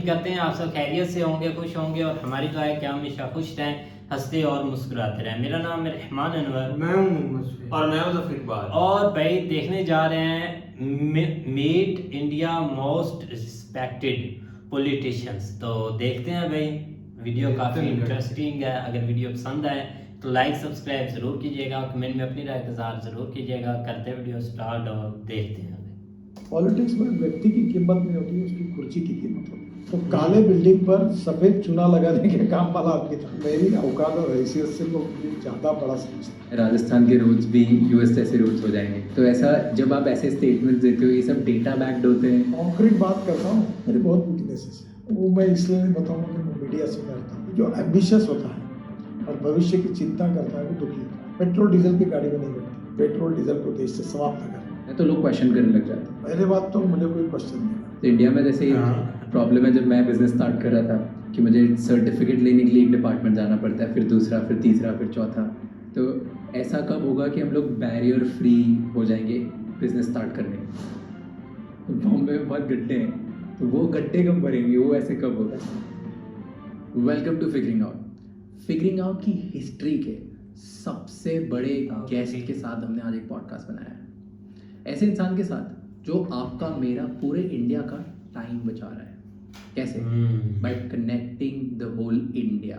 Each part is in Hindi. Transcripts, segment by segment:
उम्मीद करते हैं आप सब खैरियत से होंगे, खुश होंगे और हमारी दुआ है कि हम हमेशा खुश रहें, हंसते और मुस्कुराते रहें। मेरा नाम है रहमान अनवर, मैं हूं मोहम्मद और मैं हूं ज़फ़र इकबाल। और भाई देखने जा रहे हैं met India most respected politicians. तो देखते हैं भाई, वीडियो काफ़ी इंटरेस्टिंग है। अगर वीडियो पसंद आए तो लाइक सब्सक्राइब ज़रूर कीजिएगा, कमेंट में अपनी राय का इज़हार ज़रूर कीजिएगा। करते वीडियो स्टार्ट और देखते हैं। पॉलिटिक्स में व्यक्ति की कीमत नहीं होती, उसकी कुर्सी की कीमत होती है। तो काले बिल्डिंग पर सफेद चूना लगाने के काम वाला आदमी था। मेरी औकात और हैसियत से लोग ज़्यादा बड़ा समझते हैं। राजस्थान के रोड्स भी यूएस जैसे रोड्स हो जाएंगे। तो ऐसा जब आप ऐसे स्टेटमेंट्स देते हो, ये सब डेटा बैक्ड होते हैं। कॉन्क्रीट बात करता हूँ, मेरी बहुत वीकनेसेस है, वो मैं इसलिए नहीं बताऊँगा कि मैं मीडिया से डरता हूँ। जो एम्बिशियस होता है और भविष्य की चिंता करता है वो दुखी होता है। पेट्रोल डीजल की गाड़ी में नहीं बैठता, पेट्रोल डीजल को देश से समाप्त करना। तो लोग क्वेश्चन करने लग जाते हैं। पहले बात तो मुझे कोई क्वेश्चन नहीं है। तो इंडिया में जैसे प्रॉब्लम है, जब मैं बिजनेस स्टार्ट कर रहा था कि मुझे सर्टिफिकेट लेने के लिए एक डिपार्टमेंट जाना पड़ता है, फिर दूसरा, फिर तीसरा, फिर चौथा। तो ऐसा कब होगा कि हम लोग बैरियर फ्री हो जाएंगे बिजनेस स्टार्ट करने में? तो बॉम्बे में बहुत गड्ढे हैं, तो वो गड्ढे कब भरेंगे, वो ऐसे कब होगा? वेलकम टू फिगरिंग आउट की हिस्ट्री के सबसे बड़े गेस्ट के साथ हमने आज एक पॉडकास्ट बनाया है। ऐसे इंसान के साथ जो आपका मेरा पूरे इंडिया का टाइम बचा रहा है। कैसे? By connecting the whole India.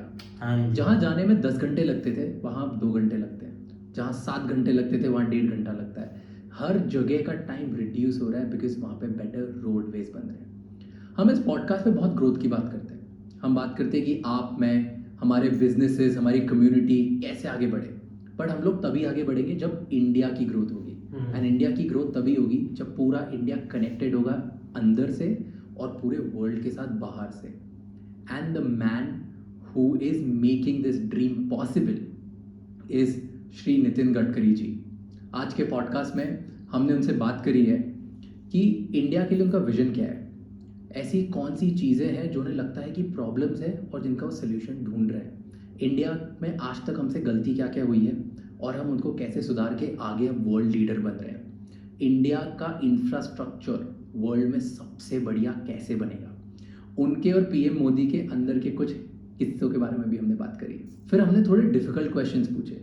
जहाँ जाने में 10 घंटे लगते थे वहाँ 2 घंटे लगते हैं, जहाँ 7 घंटे लगते थे वहाँ 1.5 घंटा लगता है। हर जगह का टाइम रिड्यूस हो रहा है बिकॉज वहाँ पे बेटर रोडवेज बन रहे हैं। हम इस पॉडकास्ट में बहुत ग्रोथ की बात करते हैं। हम बात करते हैं कि आप, मैं, हमारे बिजनेसेस, हमारी कम्युनिटी कैसे आगे बढ़े। बट हम लोग तभी आगे बढ़ेंगे जब इंडिया की ग्रोथ होगी। एंड इंडिया की ग्रोथ तभी होगी जब पूरा इंडिया कनेक्टेड होगा अंदर से और पूरे वर्ल्ड के साथ बाहर से। And the man who is making this dream possible is Shri Nitin Gadkari ji. आज के पॉडकास्ट में हमने उनसे बात करी है कि इंडिया के लिए उनका विजन क्या है, ऐसी कौन सी चीज़ें हैं जो उन्हें लगता है कि प्रॉब्लम्स है और जिनका वो सोल्यूशन ढूंढ रहे हैं। इंडिया में आज तक हमसे गलती क्या क्या हुई है और हम उनको कैसे सुधार के आगे हम वर्ल्ड लीडर बन रहे हैं। इंडिया का इंफ्रास्ट्रक्चर वर्ल्ड में सबसे बढ़िया कैसे बनेगा, उनके और पीएम मोदी के अंदर के कुछ किस्सों के बारे में भी हमने बात करी। फिर हमने थोड़े डिफिकल्ट क्वेश्चंस पूछे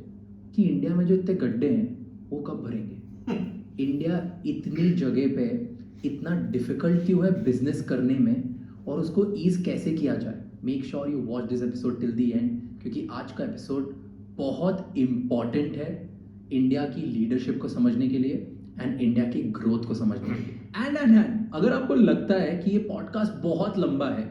कि इंडिया में जो इतने गड्ढे हैं वो कब भरेंगे। इंडिया इतनी जगह पे इतना डिफिकल्ट क्यों है बिजनेस करने में और उसको ईज कैसे किया जाए। Make sure you watch this episode till the and, क्योंकि आज का एपिसोड बहुत इम्पॉर्टेंट है इंडिया की लीडरशिप को समझने के लिए एंड इंडिया की ग्रोथ को समझने के लिए। एंड अगर आपको लगता है कि ये पॉडकास्ट बहुत लंबा है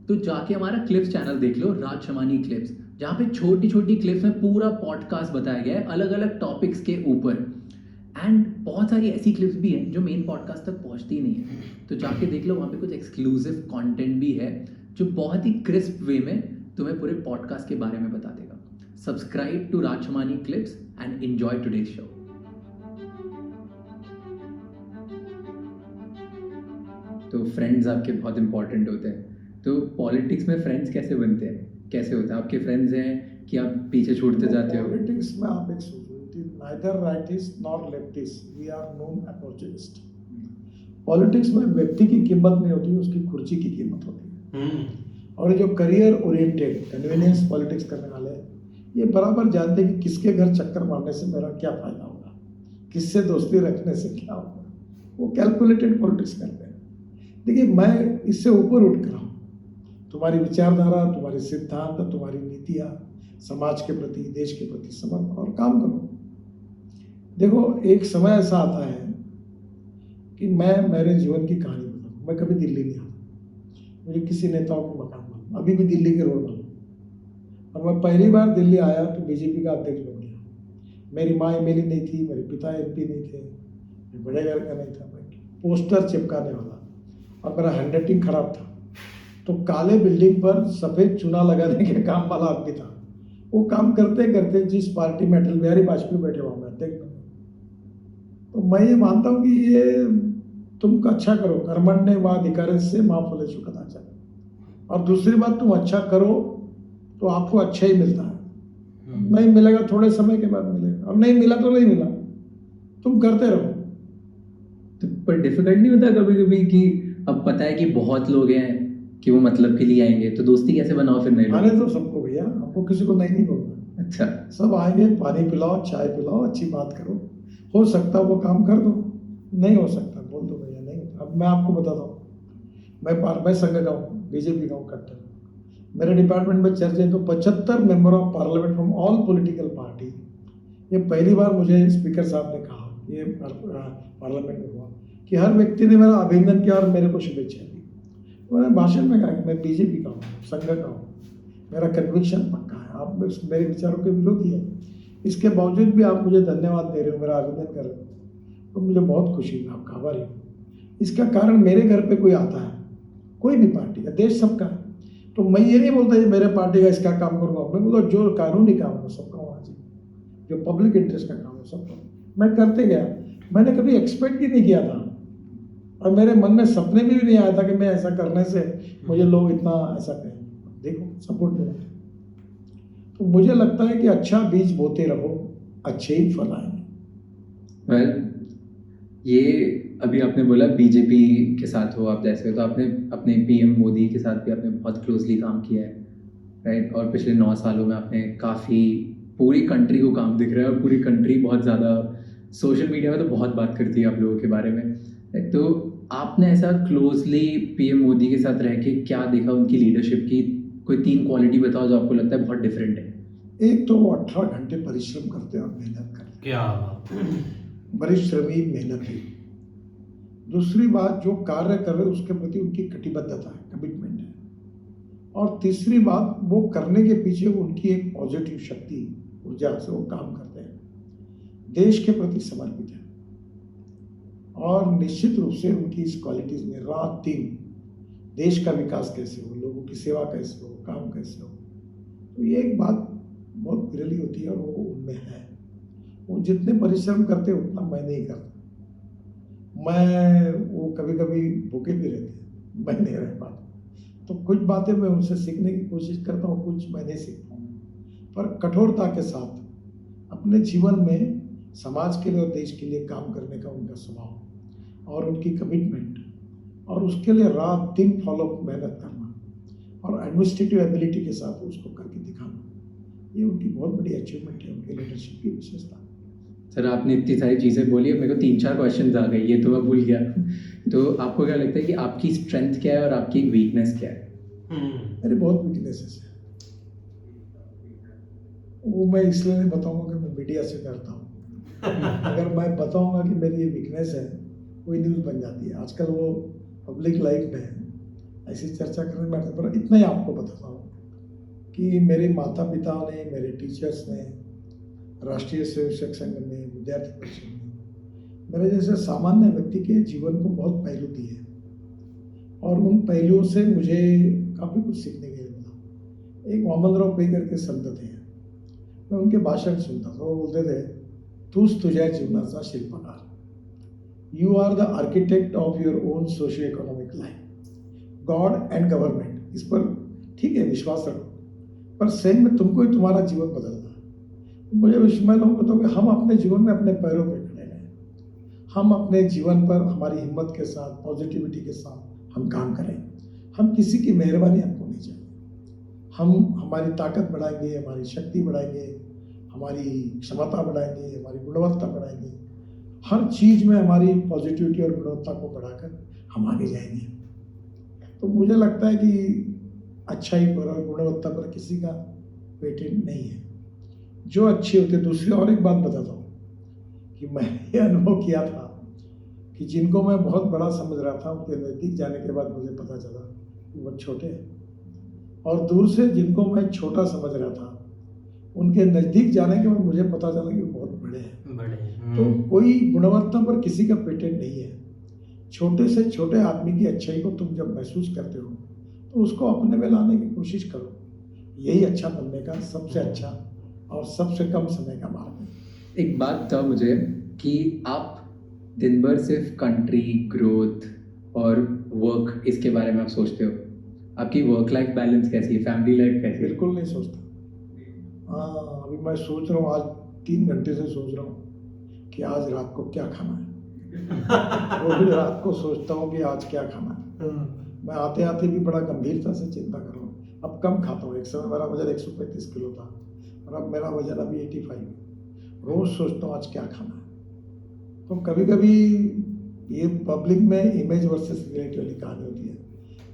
तो जाके हमारा क्लिप्स चैनल देख लो, राज शमानी क्लिप्स, जहाँ पे छोटी छोटी क्लिप्स में पूरा पॉडकास्ट बताया गया है अलग अलग टॉपिक्स के ऊपर। एंड बहुत सारी ऐसी क्लिप्स भी हैं जो मेन पॉडकास्ट तक पहुँचती नहीं है, तो जाके देख लो, वहाँ पे कुछ एक्सक्लूसिव कंटेंट भी है जो बहुत ही क्रिस्प वे में तुम्हें पूरे पॉडकास्ट के बारे में बता देगा। Subscribe to Raj Shamani clips and enjoy today's show. तो फ्रेंड्स आपके बहुत इंपॉर्टेंट होते हैं। तो पॉलिटिक्स में फ्रेंड्स कैसे बनते हैं, कैसे होता है? आपके फ्रेंड्स हैं कि आप पीछे छूटते जाते हो? पॉलिटिक्स में आप एक सोचो, neither rightist nor leftist, we are known opportunist। Politics में व्यक्ति की कीमत नहीं होती, उसकी कुर्सी की कीमत होती है। और जो करियर ओरिएंटेड कन्वीनियंस पॉलिटिक्स करने वाले हैं, ये बराबर जानते हैं कि किसके घर चक्कर मारने से मेरा क्या फायदा होगा, किससे दोस्ती रखने से क्या होगा। वो कैलकुलेटेड पॉलिटिक्स करते हैं। देखिए, मैं इससे ऊपर उठ कर हूँ। तुम्हारी विचारधारा, तुम्हारे सिद्धांत, तुम्हारी नीतियाँ, समाज के प्रति, देश के प्रति समर्पण और काम करो। देखो, एक समय ऐसा आता है कि मैं मेरे जीवन की कहानी बताऊँ। मैं कभी दिल्ली नहीं आता, मुझे किसी नेताओं को मकान मालूम, अभी भी दिल्ली के रोड मालूम। और मैं पहली बार दिल्ली आया तो बीजेपी का अध्यक्ष बन गया। मेरी माँ एमएलए नहीं थी, मेरे पिता एमपी नहीं थे, मैं बड़े घर का नहीं था, मैं पोस्टर चिपकाने वाला और मेरा हैंडराइटिंग खराब था। तो काले बिल्डिंग पर सफ़ेद चूना लगाने के काम वाला आदमी था। वो काम करते करते जिस पार्टी में अटल बिहारी वाजपेयी बैठे हुआ मैं अध्यक्ष बन गया। तो मैं ये मानता हूँ कि ये तुम अच्छा करो, कर्मण्येवाधिकारस्य मा फलेषु कदाचन। और दूसरी बात, तुम अच्छा करो तो आपको अच्छा ही मिलता है। नहीं मिलेगा थोड़े समय के बाद मिलेगा, और नहीं मिला तो नहीं मिला, तुम करते रहो। तो पर डिफिकल्ट नहीं होता कभी कभी कि अब पता है कि बहुत लोग हैं कि वो मतलब के लिए आएंगे, तो दोस्ती कैसे बनाओ फिर नए लोग? आने दो सबको भैया, हमको किसी को नहीं बोलना। अच्छा। सब आएंगे, पानी पिलाओ, चाय पिलाओ, अच्छी बात करो, हो सकता है वो काम कर दो, नहीं हो सकता बोल दो भैया नहीं होता। अब मैं आपको बताता हूँ, मैं संघ का हूँ, बीजेपी का हूँ कट्टर। मेरे डिपार्टमेंट में चर्चे तो 75 member of parliament from all political party. ये पहली बार मुझे स्पीकर साहब ने कहा, ये पार्लियामेंट में हुआ, कि हर व्यक्ति ने मेरा अभिनंदन किया और मेरे को शुभेच्छा दी। मैंने भाषण में कहा कि मैं बीजेपी का हूँ, संघ का हूँ, मेरा कन्विक्शन पक्का है, आप मेरे विचारों के विरोधी है, इसके बावजूद भी आप मुझे धन्यवाद दे रहे हो, मेरा अभिनंदन कर रहे हो, तो मुझे बहुत खुशी हुई, आपका आभारी हूँ। इसका कारण मेरे घर पे कोई आता है, कोई भी पार्टी का, देश सबका है, तो मैं ये नहीं बोलता ये मेरे पार्टी का इसका काम करूँगा, मैं बोलता जो कानूनी काम है सबका होना चाहिए, जो पब्लिक इंटरेस्ट का काम है सबका मैं करते गया। मैंने कभी एक्सपेक्ट ही नहीं किया था, और मेरे मन में सपने में भी नहीं आया था कि मैं ऐसा करने से मुझे लोग इतना ऐसा कहें। देखो सपोर्ट मिला, तो मुझे लगता है कि अच्छा बीज बोते रहो, अच्छे ही फल आएंगे। वेल, ये अभी आपने बोला बीजेपी के साथ हो आप, जैसे तो आपने अपने पीएम मोदी के साथ भी आपने बहुत क्लोजली काम किया है, राइट? और पिछले 9 सालों में आपने काफ़ी पूरी कंट्री को काम दिख रहा है, और पूरी कंट्री बहुत ज़्यादा सोशल मीडिया में तो बहुत बात करती है आप लोगों के बारे में, right? तो आपने ऐसा क्लोजली पीएम मोदी के साथ रह के क्या देखा उनकी लीडरशिप की? कोई 3 क्वालिटी बताओ जो आपको लगता है बहुत डिफरेंट है। एक तो वो 18 घंटे परिश्रम करते हैं और मेहनत करते हैं, क्या परिश्रमी मेहनती। दूसरी बात, जो कार्य कर रहे हैं उसके प्रति उनकी कटिबद्धता है, कमिटमेंट है। और तीसरी बात, वो करने के पीछे उनकी एक पॉजिटिव शक्ति, ऊर्जा से वो काम करते हैं, देश के प्रति समर्पित है। और निश्चित रूप से उनकी इस क्वालिटीज में रात दिन देश का विकास कैसे हो, लोगों की सेवा कैसे हो, काम कैसे हो, तो ये एक बात बहुत विरली होती है और वो उनमें है। वो जितने परिश्रम करते हैं उतना मैं नहीं करता। वो कभी कभी भूखे भी रहते हैं, मैं नहीं रह पाता, तो कुछ बातें मैं उनसे सीखने की कोशिश करता हूँ, कुछ मैं नहीं सीख पाऊँ। पर कठोरता के साथ अपने जीवन में समाज के लिए और देश के लिए काम करने का उनका स्वभाव और उनकी कमिटमेंट, और उसके लिए रात दिन फॉलो मेहनत करना और एडमिनिस्ट्रेटिव एबिलिटी के साथ उसको करके दिखाना, ये उनकी बहुत बड़ी अचीवमेंट है, उनके लीडरशिप की विशेषता। सर, आपने इतनी सारी चीज़ें बोली, अब मेरे को 3-4 क्वेश्चन आ गए, ये तो मैं भूल गया। तो आपको क्या लगता है कि आपकी स्ट्रेंथ क्या है और आपकी वीकनेस क्या है? मेरी बहुत वीकनेसेस है, वो मैं इसलिए नहीं बताऊंगा कि मैं मीडिया से डरता हूँ। अगर मैं बताऊंगा कि मेरी ये वीकनेस है, कोई न्यूज़ बन जाती है। आजकल वो पब्लिक लाइफ में ऐसी चर्चा करने में बैठते, पर इतना ही आपको बताता हूँ कि मेरे माता पिता ने, मेरे टीचर्स ने, राष्ट्रीय स्वयंसेवक संघ ने, विद्यार्थी परिषद ने मेरे जैसे सामान्य व्यक्ति के जीवन को बहुत पहलू दिए, और उन पहलुओं से मुझे काफ़ी कुछ सीखने के लिए मिला। एक वामनराव पै करके संत थे, मैं उनके भाषण सुनता था, वो बोलते थे, तूच तुझ्या जीवनाचा शिल्पकार, you are the architect of your own socio economic life, God and government इस पर ठीक है विश्वास रखो, पर सही में तुमको ही तुम्हारा जीवन बदलना है। मुझे मैं लोगों को बताऊँ कि हम अपने जीवन में अपने पैरों पर खड़े रहें, हम अपने जीवन पर हमारी हिम्मत के साथ, पॉजिटिविटी के साथ हम काम करें। हम किसी की मेहरबानी हमको नहीं चाहिए, हम हमारी ताकत बढ़ाएंगे, हमारी शक्ति बढ़ाएंगे, हमारी क्षमता बढ़ाएंगे, हमारी गुणवत्ता बढ़ाएंगे, हर चीज़ में हमारी पॉजिटिविटी और गुणवत्ता को बढ़ाकर हम आगे जाएंगे। तो मुझे लगता है कि अच्छाई पर और गुणवत्ता पर किसी का पेटेंट नहीं है, जो अच्छी होती है। दूसरी और एक बात बताता हूँ कि मैं ये अनुभव किया था कि जिनको मैं बहुत बड़ा समझ रहा था, उनके नज़दीक जाने के बाद मुझे पता चला कि वो छोटे हैं, और दूर से जिनको मैं छोटा समझ रहा था, उनके नज़दीक जाने के बाद मुझे पता चला कि वो बहुत बड़े हैं। तो कोई गुणवत्ता पर किसी का पेटेंट नहीं है। छोटे से छोटे आदमी की अच्छाई को तुम जब महसूस करते हो तो उसको अपने में लाने की कोशिश करो, यही अच्छा बनने का सबसे अच्छा और सबसे कम समय का मार्ग है। एक बात बताओ मुझे कि आप दिन भर सिर्फ कंट्री ग्रोथ और वर्क, इसके बारे में आप सोचते हो? आपकी वर्क लाइफ बैलेंस कैसी है, फैमिली लाइफ कैसी है? बिल्कुल नहीं सोचता। हाँ, अभी मैं सोच रहा हूँ, आज 3 घंटे से सोच रहा हूँ कि आज रात को क्या खाना है। रोज रात को सोचता हूँ कि आज क्या खाना है, मैं आते आते भी बड़ा गंभीरता से चिंता कर रहा हूँ। अब कम खाता हूँ। एक समय मेरा वजन 135 किलो था और अब मेरा वजन अभी 85 है। रोज सोचता हूँ आज क्या खाना है। तो कभी कभी ये पब्लिक में इमेज वर्सेस रियलिटी वाली कहानी होती है।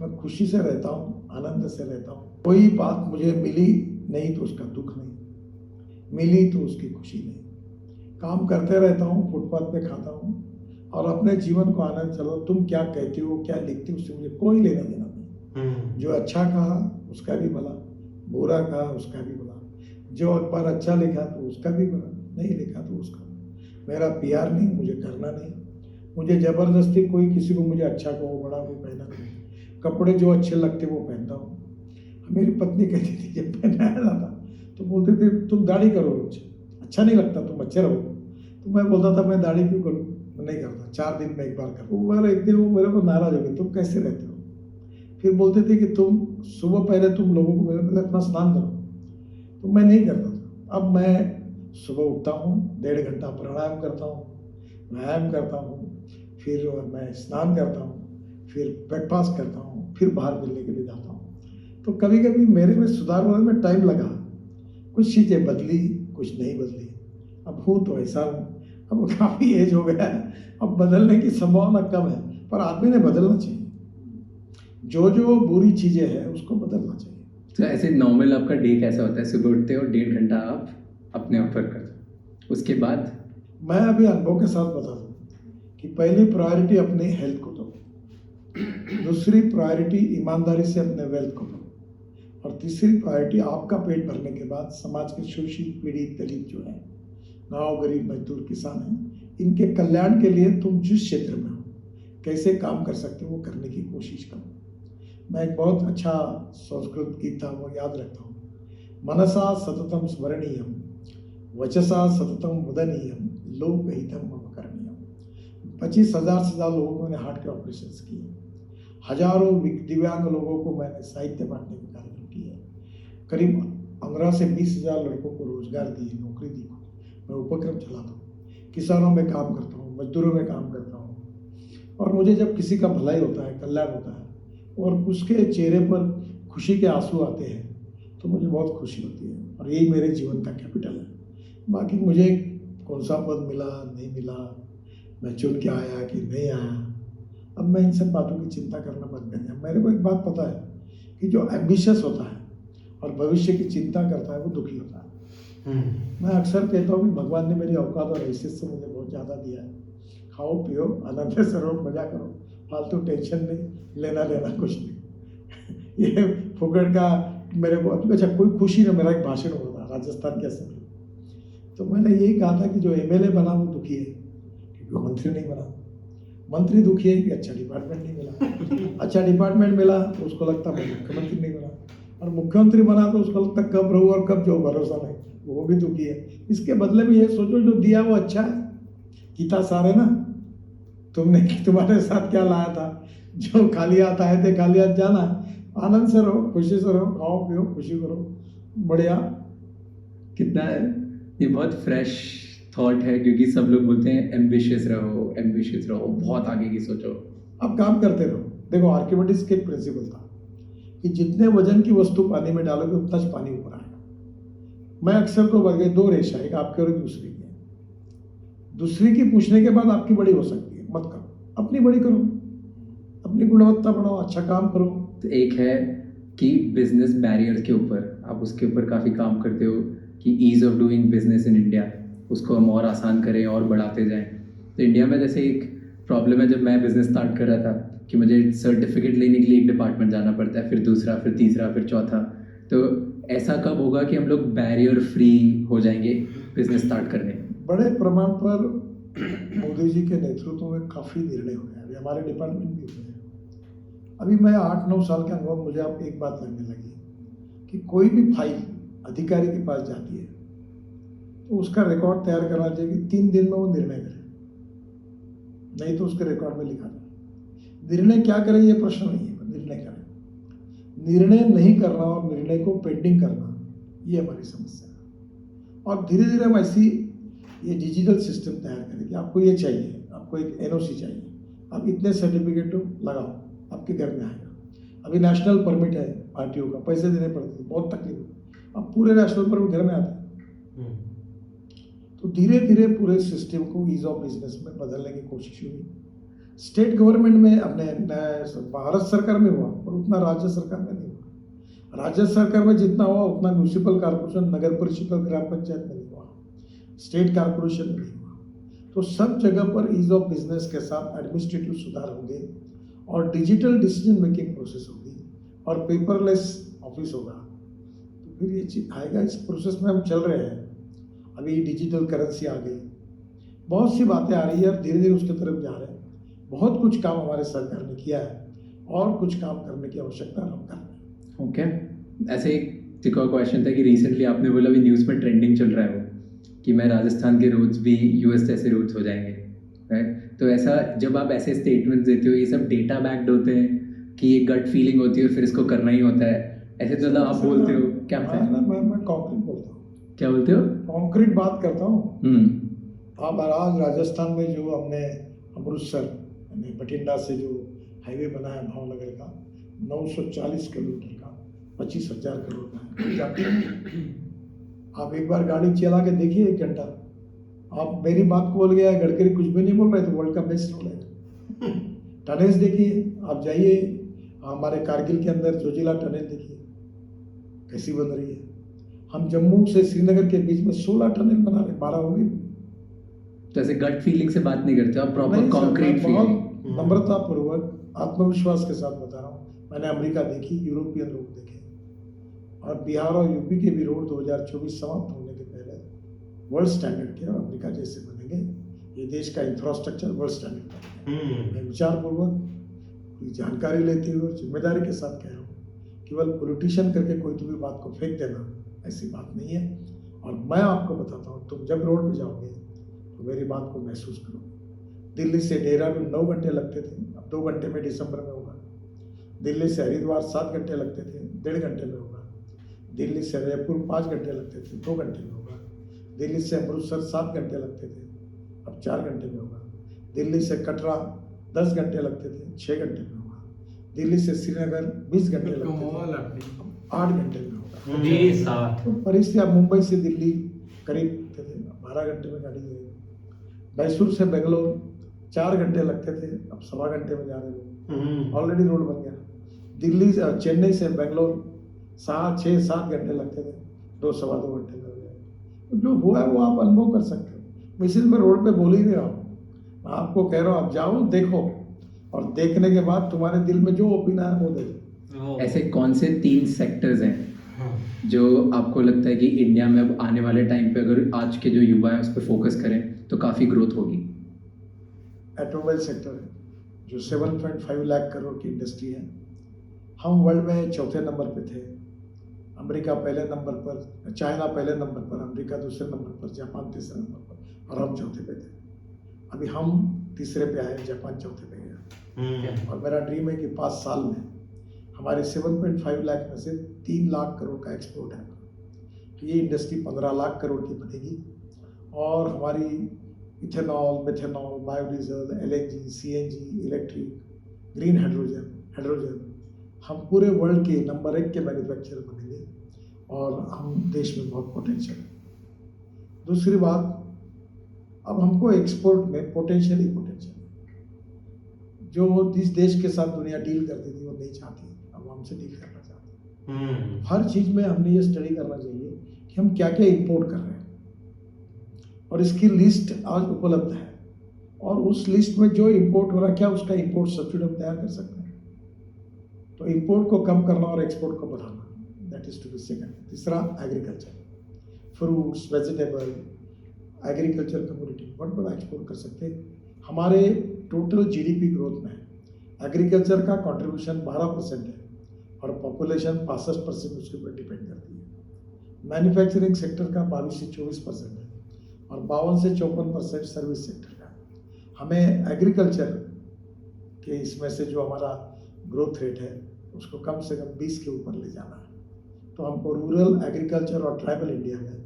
मैं खुशी से रहता हूँ, आनंद से रहता हूँ। कोई बात मुझे मिली नहीं तो उसका दुख नहीं, मिली तो उसकी खुशी नहीं। काम करते रहता हूँ, फुटपाथ पे खाता हूँ और अपने जीवन को आनंद। चलो तुम क्या कहते हो, क्या लिखते हो, उससे मुझे कोई लेना देना नहीं। जो अच्छा कहा उसका भी भला, बुरा कहा उसका भी भला। जो अखबार अच्छा लिखा तो उसका भी भला, नहीं लिखा तो उसका। मेरा प्यार नहीं, मुझे करना नहीं। मुझे जबरदस्ती कोई किसी को मुझे अच्छा कहो, बड़ा को पहना नहीं। कपड़े जो अच्छे लगते वो पहनता हूँ। मेरी पत्नी कहती थी जब पहनाया जाता तो बोलते थे तुम दाढ़ी करो रोज, अच्छा नहीं लगता, तुम अच्छे रहो। तो मैं बोलता था मैं दाढ़ी क्यों करूँ, मैं नहीं करता, 4 दिन में एक बार करूँ। वो एक दिन वो मेरे को नाराज हो गए, तुम कैसे रहते हो। फिर बोलते थे कि तुम सुबह पहले तुम लोगों को मेरे अपना स्नान करो, तो मैं नहीं करता था। अब मैं सुबह उठता हूँ, 1.5 घंटा प्राणायाम करता हूँ, व्यायाम करता हूँ, फिर मैं स्नान करता हूँ, फिर ब्रेकफास्ट करता हूँ, फिर बाहर मिलने के लिए जाता हूँ। तो कभी कभी मेरे में सुधार होने में टाइम लगा, कुछ चीज़ें बदली, कुछ नहीं बदली। अब हूँ तो ऐसा हूँ। अब काफ़ी एज हो गया है, अब बदलने की संभावना कम है, पर आदमी ने बदलना चाहिए। जो जो बुरी चीज़ें हैं उसको बदलना चाहिए। तो ऐसे नॉर्मल आपका डे कैसा होता है? सुबह उठते हो, 1.5 घंटा आप अपने ऊपर करते हो, उसके बाद? मैं अभी अनुभव के साथ बता दूँ कि पहली प्रायोरिटी अपने हेल्थ को दो, दूसरी प्रायोरिटी ईमानदारी से अपने वेल्थ को दो, और तीसरी प्रायोरिटी आपका पेट भरने के बाद समाज के शोषित पीड़ित दलित जो है, गाँव गरीब मजदूर किसान हैं, इनके कल्याण के लिए तुम जिस क्षेत्र में हो कैसे काम कर सकते हो वो करने की कोशिश करो। मैं एक बहुत अच्छा संस्कृत गीत था वो याद रखता हूँ। मनसा सततम स्मरणीयम, वचसा सततम वदनीयम, लोकहितम मम करणीयम। 25,000 से ज़्यादा लोगों को मैंने हार्ट के ऑपरेशन किए, हजारों दिव्यांग लोगों को मैंने साहित्य बांटने के कार्यक्रम किए, करीब 15 से 20,000 लड़कों को रोजगार दिए, नौकरी दी। मैं उपक्रम चलाता हूँ, किसानों में काम करता हूँ, मजदूरों में काम करता हूँ, और मुझे जब किसी का भलाई होता है, कल्याण होता है और उसके चेहरे पर खुशी के आंसू आते हैं तो मुझे बहुत खुशी होती है, और यही मेरे जीवन का कैपिटल है। बाकी मुझे कौन सा पद मिला नहीं मिला, मैं चुन के आया कि नहीं आया, अब मैं इन सब बातों की चिंता करना बंद कर दिया। मेरे को एक बात पता है कि जो एम्बिशियस होता है और भविष्य की चिंता करता है वो दुखी होता है। मैं अक्सर कहता हूँ कि भगवान ने मेरी औकात और हैसियत से मुझे बहुत ज़्यादा दिया है। खाओ पियो आनंद से रहो, मजा करो, फालतू टेंशन नहीं, लेना देना कुछ नहीं। ये फुकट का मेरे को अच्छा कोई खुशी ना। मेरा एक भाषण हुआ था राजस्थान के असेंबली, तो मैंने यही कहा था कि जो एमएलए बना वो दुखी है क्योंकि वो मंत्री नहीं बना, मंत्री दुखी है कि अच्छा डिपार्टमेंट नहीं मिला, अच्छा डिपार्टमेंट मिला तो उसको लगता मैं मुख्यमंत्री नहीं बना, और मुख्यमंत्री बना तो उसको लगता कब रहूँ और कब जो भरोसा नहीं, वो भी दुखी है। इसके बदले में ये सोचो जो दिया वो अच्छा है। गीता सारे ना तुमने तुम्हारे साथ क्या लाया था, जो खाली हाथ आए थे खाली हाथ जाना। आनंद से रहो, खुशी से रहो, खाओ पियो, खुशी करो, बढ़िया। कितना ये बहुत फ्रेश थॉट है, क्योंकि सब लोग बोलते हैं एम्बिशियस रहो, बहुत आगे की सोचो। अब काम करते रहो। देखो आर्किमिडीज का एक प्रिंसिपल था कि जितने वजन की वस्तु पानी में डालोगे उतना ही पानी ऊपर आएगा। मैं अक्सर तो बढ़ गए 2 रेशा, एक आपके और दूसरी की। दूसरी की पूछने के बाद आपकी बड़ी हो सकती है, मत करो, अपनी बड़ी करो, अपनी गुणवत्ता बढ़ाओ, अच्छा काम करो। तो एक है कि बिजनेस बैरियर के ऊपर आप उसके ऊपर काफ़ी काम करते हो कि ease of doing business in India, उसको हम और आसान करें और बढ़ाते जाएं। तो इंडिया में जैसे एक प्रॉब्लम है, जब मैं बिज़नेस स्टार्ट कर रहा था कि मुझे सर्टिफिकेट लेने के लिए एक डिपार्टमेंट जाना पड़ता है, फिर दूसरा, फिर तीसरा, फिर चौथा। तो ऐसा कब होगा कि हम लोग बैरियर फ्री हो जाएंगे बिजनेस स्टार्ट करने? बड़े प्रमाण पर मोदी जी के नेतृत्व में काफ़ी निर्णय हुए हैं, अभी हमारे डिपार्टमेंट भी हुए हैं। अभी मैं 8-9 साल के अनुभव, मुझे अब एक बात लगने लगी कि कोई भी फाइल अधिकारी के पास जाती है तो उसका रिकॉर्ड तैयार करना चाहिए कि 3 दिन में वो निर्णय करे, नहीं तो उसके रिकॉर्ड में लिखा जाए। निर्णय क्या करें ये प्रश्न नहीं है, निर्णय करें। निर्णय नहीं करना और निर्णय को पेंडिंग करना ये हमारी समस्या है। और धीरे धीरे हम ऐसी ये डिजिटल सिस्टम तैयार करें कि आपको ये चाहिए, आपको एक एनओसी चाहिए, आप इतने सर्टिफिकेट लगाओ, आपके घर में आएगा। अभी नेशनल परमिट है पार्टियों का, पैसे देने पड़ते थे, बहुत तकलीफ। अब पूरे नेशनल परमिट घर में आते हैं। तो धीरे धीरे पूरे सिस्टम को ईज ऑफ बिजनेस में बदलने की कोशिश हुई। स्टेट गवर्नमेंट में अपने भारत सरकार में हुआ और उतना राज्य सरकार में नहीं हुआ। राज्य सरकार में जितना हुआ उतना म्यूनिसिपल कॉर्पोरेशन, नगर परिषद और ग्राम पंचायत में नहीं हुआ, स्टेट कॉर्पोरेशन में नहीं हुआ। तो सब जगह पर ईज ऑफ बिजनेस के साथ एडमिनिस्ट्रेटिव सुधार होंगे और डिजिटल डिसीजन मेकिंग प्रोसेस होगी और पेपरलेस ऑफिस होगा। तो फिर ये चीज आएगा। इस प्रोसेस में हम चल रहे हैं। अभी डिजिटल करेंसी आ गई, बहुत सी बातें आ रही है और धीरे धीरे उसके तरफ जा रहे हैं। बहुत कुछ काम हमारे सरकार ने किया है और कुछ काम करने की आवश्यकता हम कर रहे हैं। ओके, ऐसे एक और क्वेश्चन था कि रिसेंटली आपने बोला अभी न्यूज़ में ट्रेंडिंग चल रहा है वो कि मैं राजस्थान के रोड्स भी यूएस जैसे रोड्स हो जाएंगे, राइट? तो ऐसा जब आप ऐसे स्टेटमेंट्स देते हो, ये सब डेटा बैक्ड होते हैं कि ये गट फीलिंग होती है और फिर इसको करना ही होता है, ऐसे तो मतलब आप बोलते हो क्या? मैं कॉन्क्रीट बोलता हूँ। क्या बोलते हो? कॉन्क्रीट बात करता हूँ। आप आज राजस्थान में जो हमने अमृतसर यानी बठिंडा से जो हाईवे बना है भावनगर का 940 किलोमीटर का 25,000 करोड़ का है, जाती है। आप एक बार गाड़ी चला के देखिए 1 घंटा। आप मेरी बात को बोल गया, गडकरी कुछ भी नहीं बोल रहे तो वर्ल्ड का बेस्ट रोड है। टनल्स देखिए, आप जाइए हमारे कारगिल के अंदर जोजिला टनल देखिए कैसी बन रही है। हम जम्मू से श्रीनगर के बीच में 16 टनल बना रहे, 12 हो गई। तो ऐसे गट फीलिंग से बात नहीं करते आप, प्रॉपर कॉन्क्रीट फीलिंग, नम्रता पूर्वक आत्मविश्वास के साथ बता रहा हूँ। मैंने अमेरिका देखी, यूरोपियन रोड देखे और बिहार और यूपी के भी रोड 2024 समाप्त होने के पहले वर्ल्ड स्टैंडर्ड के और अमेरिका जैसे बनेंगे। ये देश का इंफ्रास्ट्रक्चर वर्ल्ड स्टैंडर्ड बनेगा। मैं विचारपूर्वक जानकारी लेते हुए और जिम्मेदारी के साथ कह रहा हूँ। केवल पॉलिटिशियन करके कोई भी बात को फेंक देना ऐसी बात नहीं है। और मैं आपको बताता हूँ, तुम जब रोड पे जाओगे तो मेरी बात को महसूस करो। दिल्ली से देहरादून 9 घंटे लगते थे, अब 2 घंटे में दिसंबर में होगा। दिल्ली से हरिद्वार 7 घंटे लगते थे, 1.5 घंटे में होगा। दिल्ली से जयपुर 5 घंटे लगते थे, 2 घंटे में होगा। दिल्ली से अमृतसर 7 घंटे लगते थे, अब 4 घंटे में होगा। दिल्ली से कटरा 10 घंटे लगते थे, 6 घंटे में होगा। दिल्ली से श्रीनगर 20 घंटे लगते थे, 8 घंटे में होगा। तो परिस्थिति, आप मुंबई से दिल्ली करीब 12 घंटे में गाड़ी है। मैसूर से बेंगलोर 4 घंटे लगते थे, अब 1.25 घंटे में जा रहे हैं। ऑलरेडी रोड बन गया। दिल्ली चेन्नई से बेंगलोर 6-7 घंटे लगते थे, 2-2.25 घंटे में हो गया। तो जो हुआ है वो आप अनुभव कर सकते हो। मैं इसलिए मैं रोड पे बोल ही नहीं रहा हूँ, मैं आपको कह रहा हूँ आप जाओ देखो और देखने के बाद तुम्हारे दिल में जो ओपिनियन है वो दे दो। ऐसे कौन से 3 सेक्टर्स हैं जो आपको लगता है कि इंडिया में अब आने वाले टाइम पे अगर आज के जो युवा हैं उस पर फोकस करें तो काफ़ी ग्रोथ होगी? ऑटोमोबाइल सेक्टर है जो 7.5 लाख करोड़ की इंडस्ट्री है। हम वर्ल्ड में 4थे नंबर पे थे। अमेरिका पहले नंबर पर, चाइना पहले नंबर पर, अमेरिका दूसरे नंबर पर, जापान तीसरे नंबर पर और हम 4थे पे थे। अभी हम तीसरे पे आए, जापान 4थे पे गया। और मेरा ड्रीम है कि 5 साल में हमारे 7.5 लाख में से 3 लाख करोड़ का एक्सपोर्ट है। तो ये इंडस्ट्री 15 लाख करोड़ की बनेगी और हमारी ethanol, methanol, biodiesel, LNG, CNG, electric, green hydrogen हम पूरे वर्ल्ड के नंबर 1 के मैन्युफैक्चरर बनेंगे और हम देश में बहुत पोटेंशियल है। दूसरी बात, अब हमको एक्सपोर्ट में पोटेंशियल है। जो जिस देश के साथ दुनिया डील करती थी वो नहीं चाहती, अब हमसे डील करना चाहती है। हर चीज़ में हमने ये स्टडी करना चाहिए कि हम क्या क्या इंपोर्ट कर रहे हैं और इसकी लिस्ट आज उपलब्ध है और उस लिस्ट में जो इंपोर्ट हो रहा है क्या उसका इंपोर्ट सब्सिडी हम तैयार कर सकते हैं। तो इंपोर्ट को कम करना और एक्सपोर्ट को बढ़ाना, that is to be second. तीसरा, agriculture, fruits, vegetable, agriculture community बहुत बड़ा एक्सपोर्ट कर सकते हैं। हमारे टोटल जीडीपी ग्रोथ में एग्रीकल्चर का कंट्रीब्यूशन 12% है और पॉपुलेशन 65% उसके ऊपर डिपेंड करती है। मैन्युफैक्चरिंग सेक्टर का 22 से 24% है और 52 से 54% सर्विस सेक्टर का। हमें एग्रीकल्चर के इसमें से जो हमारा ग्रोथ रेट है उसको कम से कम 20 के ऊपर ले जाना है। तो हमको रूरल एग्रीकल्चर और ट्राइबल इंडिया में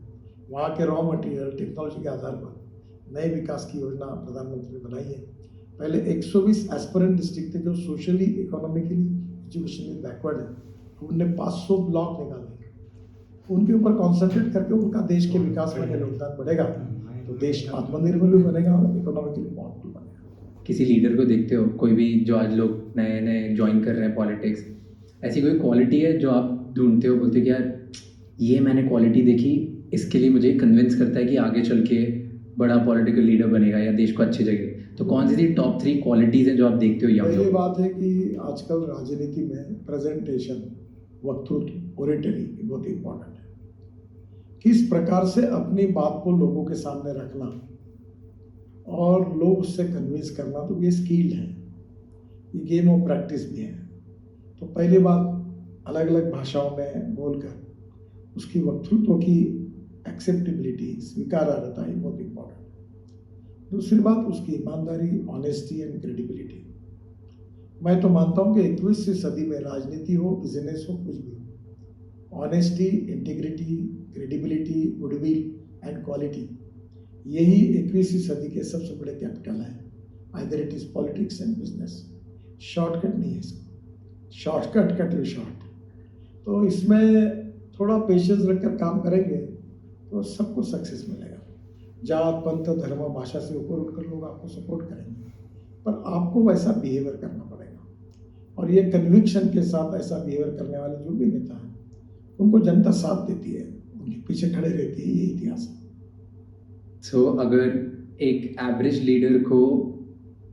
वहाँ के रॉ मटेरियल टेक्नोलॉजी के आधार पर नए विकास की योजना प्रधानमंत्री ने बनाई है। पहले 120 एस्पिरेंट डिस्ट्रिक्ट थे जो सोशली इकोनॉमिकली एजुकेशनली बैकवर्ड है, उनने 500 ब्लॉक निकाले, उनके ऊपर कॉन्सेंट्रेट करके उनका देश के विकास में योगदान बढ़ेगा तो देश आत्मनिर्भर भी बनेगा और इकोनॉमिकली पावरफुल बनेगा। किसी लीडर को देखते हो, कोई भी जो आज लोग नए नए ज्वाइन कर रहे हैं पॉलिटिक्स, ऐसी कोई क्वालिटी है जो आप ढूंढते हो, बोलते हो कि यार ये मैंने क्वालिटी देखी, इसके लिए मुझे कन्विंस करता है कि आगे चल के बड़ा पॉलिटिकल लीडर बनेगा या देश को अच्छी जगह। तो कौन सी टॉप 3 क्वालिटीज़ हैं जो आप देखते हो? पहली बात है कि आजकल राजनीति में प्रेजेंटेशन, वक्तृत्व, ओरेटरी बहुत इंपॉर्टेंट है। किस प्रकार से अपनी बात को लोगों के सामने रखना और लोग उससे कन्विंस करना, तो ये स्किल है, ये गेम ऑफ प्रैक्टिस भी है। तो पहली बात, अलग अलग भाषाओं में बोलकर उसकी वक्तृत्व की एक्सेप्टेबिलिटी, स्वीकार्यता ही बहुत इंपॉर्टेंट है। दूसरी बात, उसकी ईमानदारी, ऑनेस्टी एंड क्रेडिबिलिटी। मैं तो मानता हूँ कि 21वीं सदी में राजनीति हो, बिजनेस हो, कुछ भी हो, honesty, integrity, credibility, goodwill and quality, यही 21वीं सदी के सबसे बड़े कैपिटल हैं। Either it is politics and business. Shortcut नहीं है इसका, शॉर्टकट कट यू शॉर्ट। तो इसमें थोड़ा पेशेंस रखकर काम करेंगे तो सबको सक्सेस मिलेगा। जात, पंथ, धर्म, भाषा से ऊपर उठकर लोग आपको सपोर्ट करेंगे, पर आपको वैसा बिहेवियर करना पड़ेगा। और ये कन्विक्शन के साथ ऐसा बिहेवियर करने वाले जो भी नेता हैं, उनको जनता साथ देती है, उनके पीछे खड़े रहती है, ये इतिहास है। सो अगर एक एवरेज लीडर को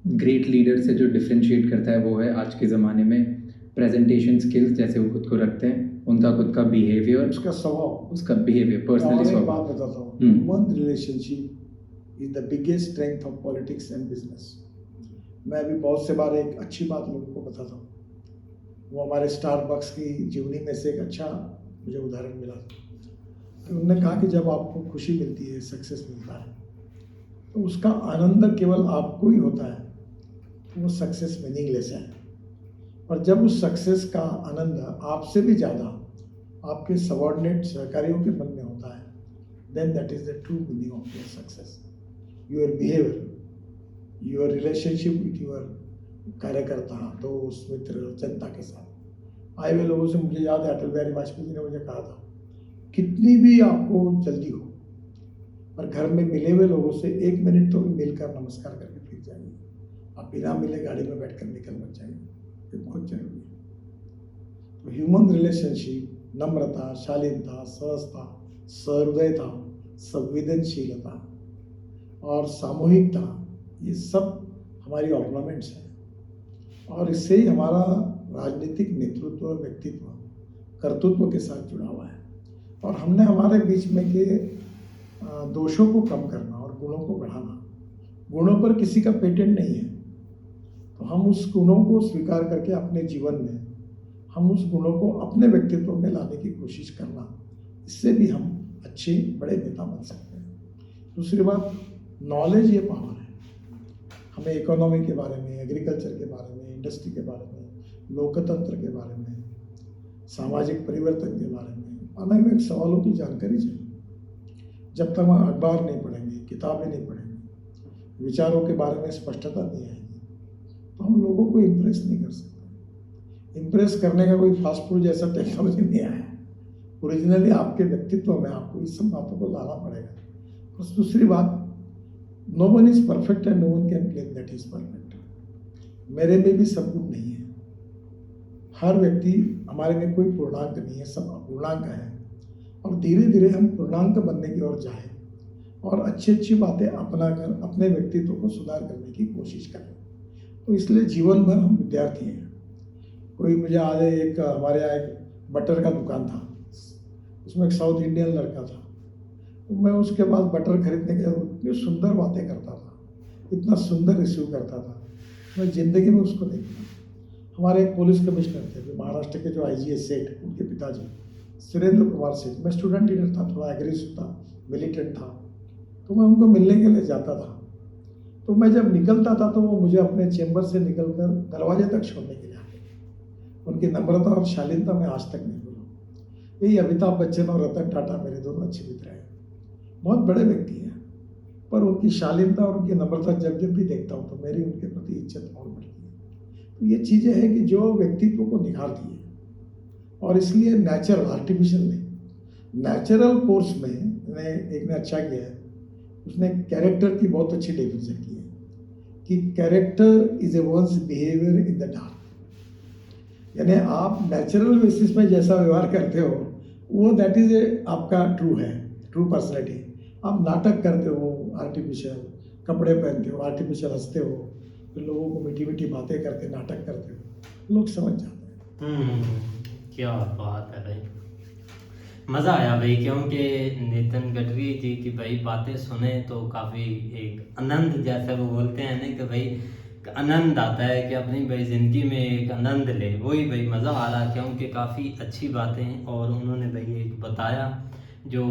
ग्रेट लीडर से जो डिफरेंशिएट करता है वो है आज के ज़माने में प्रेजेंटेशन स्किल्स, जैसे वो खुद को रखते हैं, उनका खुद का बिहेवियर, उसका स्वभाव, उसका बिहेवियर, पर्सनली एक स्वभाव। बात बताता हूँ, human relationship is the biggest strength of politics and business. मैं अभी बहुत से बार एक अच्छी बात लोगों को बताता हूँ, वो हमारे स्टारबक्स की जीवनी में से एक अच्छा मुझे उदाहरण मिला। तो उन्होंने कहा कि जब आपको खुशी मिलती है, सक्सेस मिलता है, तो उसका आनंद केवल आपको ही होता है, तो वो सक्सेस मीनिंगलेस है। और जब उस सक्सेस का आनंद आपसे भी ज़्यादा आपके सबॉर्डिनेट सहकारियों के मन में होता है, then that is the true meaning of your success. Your behaviour, your relationship with your कार्यकर्ता, दोस्त, मित्र, जनता के साथ आए हुए लोगों से। मुझे याद है अटल बिहारी वाजपेयी जी ने मुझे कहा था, कितनी भी आपको जल्दी हो, पर घर में मिले हुए लोगों से 1 मिनट तो भी मिलकर नमस्कार करके फिर जाइए। आप बिना मिले गाड़ी में बैठकर निकल मत जाइए, ये बहुत जरूरी है। तो ह्यूमन रिलेशनशिप, नम्रता, शालीनता, सहजता, सहृदयता, संवेदनशीलता और सामूहिकता, ये सब हमारी ऑर्नामेंट्स हैं। और इससे ही हमारा राजनीतिक नेतृत्व, व्यक्तित्व, कर्तृत्व के साथ जुड़ा हुआ है। और हमने हमारे बीच में के दोषों को कम करना और गुणों को बढ़ाना। गुणों पर किसी का पेटेंट नहीं है, तो हम उस गुणों को स्वीकार करके अपने जीवन में हम उस गुणों को अपने व्यक्तित्व में लाने की कोशिश करना, इससे भी हम अच्छे बड़े नेता बन सकते हैं। दूसरी बात, नॉलेज ये पावर है। हमें इकोनॉमी के बारे में, एग्रीकल्चर के बारे में, इंडस्ट्री के बारे में, लोकतंत्र के बारे में, सामाजिक परिवर्तन के बारे में अलग अलग सवालों की जानकारी चाहिए। जब तक हम अखबार नहीं पढ़ेंगे, किताबें नहीं पढ़ेंगे, विचारों के बारे में स्पष्टता नहीं आएगी, तो हम लोगों को इम्प्रेस नहीं कर सकते। इम्प्रेस करने का कोई फास्ट फूड जैसा टेक्नोलॉजी नहीं आया है। ओरिजिनली आपके व्यक्तित्व में आपको इस सब बातों को लाना पड़ेगा। बस दूसरी बात, no one is perfect and no one can claim that is perfect. मेरे में भी सब गुण नहीं है। हर व्यक्ति, हमारे में कोई पूर्णांक नहीं है, सब अपूर्णांक है। और धीरे धीरे हम पूर्णांक बनने की ओर जाएं और अच्छी अच्छी बातें अपना कर अपने व्यक्तित्व को सुधार करने की कोशिश करें। तो इसलिए जीवन भर हम विद्यार्थी हैं। कोई मुझे आज एक हमारे यहाँ एक बटर का दुकान था, उसमें एक साउथ इंडियन लड़का था। तो मैं उसके पास बटर खरीदने के इतनी सुंदर बातें करता था, इतना सुंदर रिसीव करता था, मैं ज़िंदगी में उसको नहीं देखा। हमारे एक पुलिस कमिश्नर थे महाराष्ट्र के, जो आईजीएस सेठ, उनके पिताजी सुरेंद्र कुमार सेठ। मैं स्टूडेंट लीडर था, थोड़ा एग्रेसिव था, मिलिटेंट था, तो मैं उनको मिलने के लिए जाता था। तो मैं जब निकलता था तो वो मुझे अपने चेंबर से निकलकर दरवाजे तक छोड़ने के लिए आते। उनकी नम्रता और शालीनता मैं आज तक नहीं भूला। यही अमिताभ बच्चन और रतन टाटा मेरे दोनों अच्छे मित्र हैं, बहुत बड़े व्यक्ति हैं, पर उनकी शालीनता और उनकी नम्रता जब जब भी देखता हूँ तो मेरी उनके प्रति इज्जत और बढ़ती है। तो ये चीज़ें हैं कि जो व्यक्तित्व को निखारती है, और इसलिए नेचुरल, आर्टिफिशियल नहीं, नेचुरल कोर्स में एक ने अच्छा किया है, उसने कैरेक्टर की बहुत अच्छी डेफिनेशन की है कि character is a one's behaviour in the dark. यानी आप नेचुरल बेसिस पे जैसा व्यवहार करते हो वो दैट इज ए आपका ट्रू पर्सनैलिटी। आप नाटक करते हो, आर्टिफिशियल कपड़े पहनते हो, आर्टिफिशियल हंसते हो, फिर लोगों को मीठी मीठी बातें करके नाटक करते हो, लोग समझ जाते हैं। क्या बात है भाई, मज़ा आया भाई, क्योंकि नितिन गडकरी जी की भाई बातें सुने तो काफ़ी एक आनंद, जैसे वो बोलते हैं ना कि भाई आनंद आता है कि अपनी भाई ज़िंदगी में एक आनंद ले, वही भाई मज़ा आ रहा, क्योंकि काफ़ी अच्छी बातें हैं। और उन्होंने भाई एक बताया जो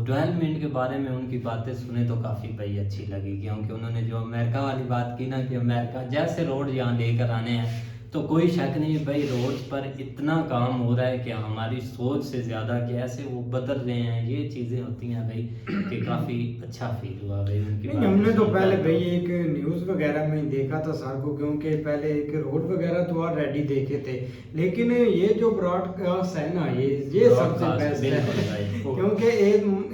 डेवलपमेंट के बारे में, उनकी बातें सुने तो काफ़ी भाई अच्छी लगी, क्योंकि उन्होंने जो अमेरिका वाली बात की ना कि अमेरिका जैसे रोड यहाँ लेकर आने हैं, तो कोई शक नहीं भाई रोड्स पर इतना काम हो रहा है कि हमारी सोच से ज़्यादा कैसे वो बदल रहे हैं, ये चीज़ें होती हैं भाई कि काफ़ी अच्छा फील हुआ भाई उनकी नहीं, बातें हमने तो सुनकर। पहले भाई एक न्यूज़ वगैरह में ही देखा था सर को, क्योंकि पहले एक रोड वगैरह तो ऑलरेडी देखे थे, लेकिन ये जो ब्रॉडकास्ट है ना, ये सबसे Broadcast, बेस्ट बिल्कुल है। भाई। क्योंकि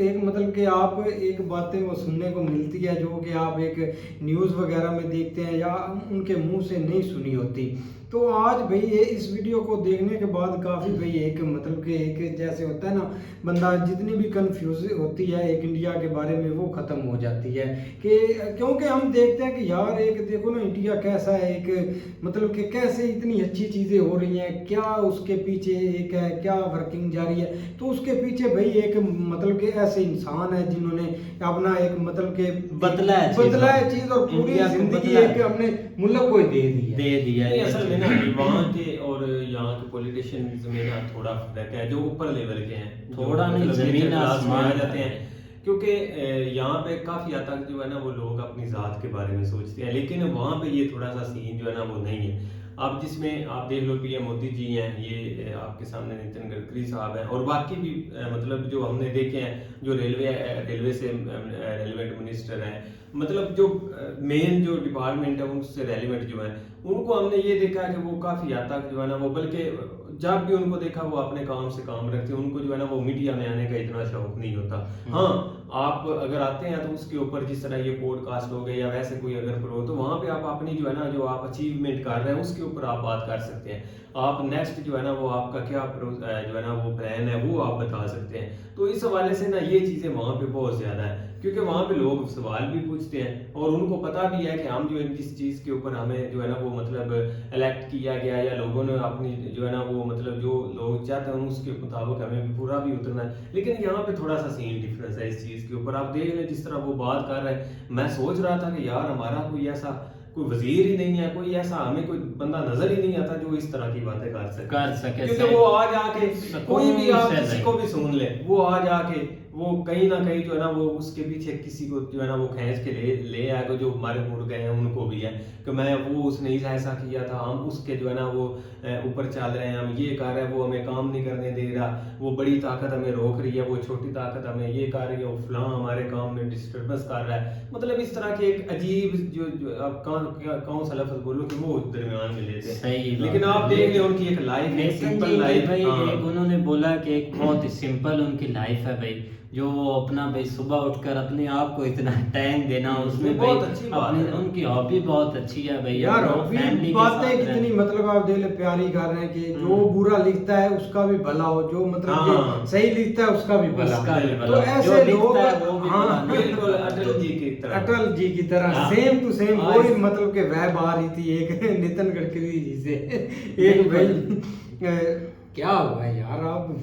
एक मतलब कि आप एक बातें वो सुनने को मिलती है जो कि आप एक न्यूज़ वगैरह में देखते हैं या उनके मुंह से नहीं सुनी होती। तो आज भाई ये इस वीडियो को देखने के बाद काफ़ी भाई एक मतलब कि एक जैसे होता है ना, बंदा जितनी भी कंफ्यूज होती है एक इंडिया के बारे में वो ख़त्म हो जाती है कि क्योंकि हम देखते हैं कि यार एक देखो ना इंडिया कैसा है, एक मतलब कि कैसे इतनी अच्छी चीज़ें हो रही हैं, क्या उसके पीछे एक है, क्या वर्किंग जारी है। तो उसके पीछे भाई एक मतलब कि ऐसे इंसान है जिन्होंने अपना एक मतलब कि बदला है चीज़ और पूरी इंडिया को जिंदगी बदला है। एक अपने मुल्क को ही दे दी है। दे दिया नहीं, ये असल में चीज़। ना वहाँ के और यहाँ के पॉलिटिशियंस में ना थोड़ा फर्क है, जो ऊपर लेवल के हैं, जो थोड़ा नहीं, मतलब जमीन middle class में आ आसमान जाते है। हैं। क्योंकि यहाँ पे काफी हद तक जो है ना वो लोग अपनी जात के बारे में सोचते हैं, लेकिन वहाँ पे ये थोड़ा सा सीन जो है ना वो नहीं है। अब जिसमें आप देख लो पीएम मोदी जी हैं, ये आपके सामने नितिन गडकरी साहब हैं, और बाकी भी मतलब जो हमने देखे हैं, जो रेलवे से रेलिवेंट मिनिस्टर हैं, मतलब जो मेन जो डिपार्टमेंट है उनसे रेलिवेंट जो है, उनको हमने ये देखा है कि वो काफ़ी हद तक जो है ना वो, बल्कि जब भी उनको देखा वो अपने काम से काम रखते हैं, उनको जो है ना वो मीडिया में आने का इतना शौक नहीं होता। हाँ, आप अगर आते हैं तो उसके ऊपर जिस तरह ये पॉडकास्ट हो गए या वैसे कोई अगर प्रो, तो वहाँ पे आप अपनी जो है ना जो आप अचीवमेंट कर रहे हैं उसके ऊपर आप बात कर सकते हैं। आप नेक्स्ट जो है ना वो आपका क्या जो है ना वो प्लान है वो आप बता सकते हैं। तो इस हवाले से ना ये चीज़ें वहाँ पे बहुत ज़्यादा है, क्योंकि वहाँ पे लोग सवाल भी पूछते हैं और उनको पता भी है कि हम जो है जिस चीज़ के ऊपर हमें जो है ना वो मतलब इलेक्ट किया गया या लोगों ने अपनी जो है ना वो मतलब जो लोग चाहते हैं उसके मुताबिक हमें पूरा भी उतरना है। लेकिन यहाँ पे थोड़ा सा सीन डिफरेंस है इस चीज़ के ऊपर। आप देख लें जिस तरह वो बात कर रहे हैं, मैं सोच रहा था कि यार हमारा कोई ऐसा कोई वजीर ही नहीं है, कोई ऐसा हमें कोई बंदा नजर ही नहीं आता जो इस तरह की बातें कर सके। क्योंकि वो आज आके कोई भी आप किसी को भी सुन ले, वो आज आके वो कहीं ना कहीं जो है ना वो उसके पीछे किसी को जो है ना वो खींच के ले आएगा, जो हमारे मुड़ गए हैं उनको भी है कि मैं वो उसने ऐसा किया था, हम उसके जो है ना वो ऊपर चल रहे हैं, हम ये कर रहे हैं, वो हमें काम नहीं करने दे रहा, वो बड़ी ताकत हमें रोक रही है, वो छोटी ताकत हमें ये कर रही है, वो फलां हमारे काम में डिस्टर्बेंस कर रहा है। मतलब इस तरह की एक अजीब जो अब कौन सा लफ्ज बोलो कि वो दरमियान में लेते हैं। सही लेकिन आप देख ले उनकी एक लाइफ, एक सिंपल लाइफ। भाई एक उन्होंने बोला कि एक बहुत ही सिंपल उनकी लाइफ है भाई, जो वो अपना भाई सुबह उठकर अपने आप को इतना टाइम देना, उसमें बहुत भाई अच्छी बात अपनी है। उनकी हॉबी बहुत अच्छी है भाई, यार अपना हॉबी family के बातें साथ कितनी रहना। मतलब आप देख ले प्यारी कर रहे हैं कि जो बुरा लिखता है उसका भी भला हो, जो मतलब हाँ। कि सही लिखता है उसका भी भला उसका भी हो। भला तो हो। ऐसे जो लिखता लोग है वो भी भला हाँ नहीं। बिल्कुल अटल जी की तरह। अटल जी की तरह हाँ। सेम टू सेम आज- वही मतलब के वैब आ रही थी एक नितिन गडकरी जी से एक भाई क्या हुआ यार आप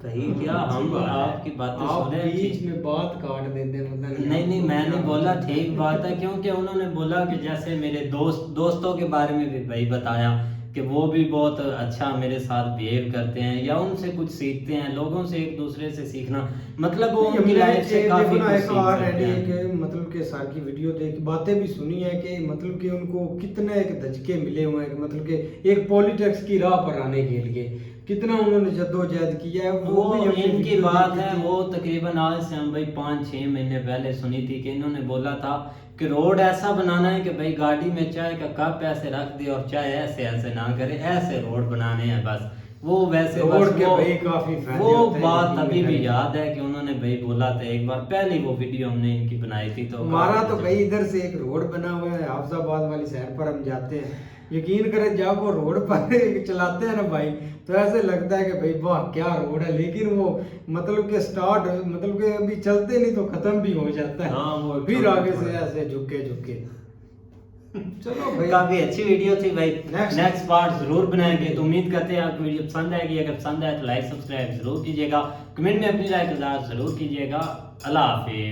भाई क्या हम आपकी बातें आप सुन रहे हैं बीच ठीक- में बात काट देते हैं, पता नहीं नहीं, आपको मैंने क्या बोला होता है। ठीक बात है, क्योंकि उन्होंने बोला कि जैसे मेरे दोस्तों के बारे में भी भाई बताया कि वो भी बहुत अच्छा मेरे साथ बिहेव करते हैं या उनसे कुछ सीखते हैं, लोगों से एक दूसरे से सीखना, मतलब वो उनकी लाइफ से काफी कुछ सीख सकते हैं। एक मतलब के सर की वीडियो देख बातें भी सुनी है कि मतलब कि उनको कितने एक धचके मिले हुए हैं कि मतलब कि एक पॉलिटिक्स की राह पर आने के लिए। कितना उन्होंने जद्दोजहद किया है वो भी हमने इनकी वीडियो बात देखी है, थी। वो तकरीबन आज से हम भाई 5-6 महीने पहले सुनी थी कि इन्होंने बोला था कि रोड ऐसा बनाना है कि भाई गाड़ी में चाय का कप ऐसे रख दे और चाय ऐसे ऐसे ना करे, ऐसे रोड बनाने हैं बस। वो वैसे रोड बस के वो, भाई काफी फायदे वो होते हैं बात जिंदगी अभी में भी भाई। याद है कि उन्होंने भाई बोला था एक बार, पहली वो वीडियो हमने इनकी बनाई थी। तो हमारा तो भाई इधर से एक रोड बना हुआ है, हाफजाबाद वाली साइड पर हम जाते हैं, यकीन करें जब वो रोड पर चलाते हैं ना भाई तो ऐसे लगता है कि भाई वाह क्या रोड है, लेकिन वो मतलब कि स्टार्ट मतलब कि अभी चलते नहीं तो खत्म भी हो जाता है। हाँ, वो फिर थोड़ा- आगे से थोड़ा- ऐसे झुके झुके। चलो भाई काफी अच्छी वीडियो थी भाई। Next- नेक्स्ट पार्ट जरूर बनाएंगे। तो उम्मीद करते हैं आपको वीडियो पसंद आएगी। अगर पसंद आए तो लाइक सब्सक्राइब जरूर कीजिएगा, कमेंट में अपनी राय का इज़हार जरूर कीजिएगा। अल्लाह हाफिज।